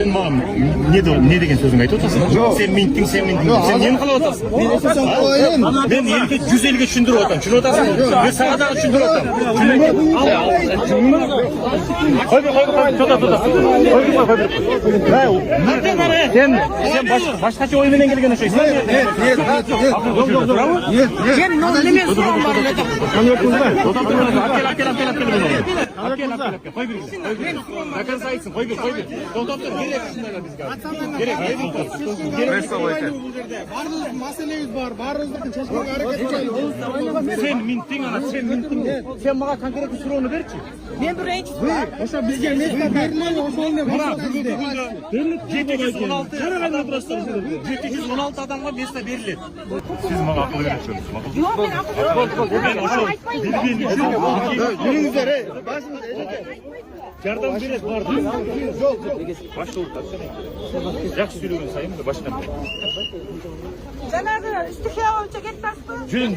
Ne деген сөзіңді айтып отырсың? Сен менттің. Сен нені қалап отырсың? Мен елге 100 елге түсіндіріп отырмын. Түсініп отырсың? Мен саған да түсіндіріп отырмын. Сен башқаша ойменен келген үшін. Сен немен сұрағым бар еді? Барлық мәселеміз бар. Барлығын шешуге әрекет етеміз. Sen minting ana, sen minting. Sen bana konkret sorunu berçi. Мен бірінші Ошо бизге место берилеби, ошону башкарабызды. 716 адамға место беріледі. Siz bana akıl veriyorsunuz. Жоқ, мен Жүрүңүздөр, Жардам берет бар. Başta жақсы сөйлеген сайын да baştan. жаңағы істіхе бойынша кетпесті. Жүрің.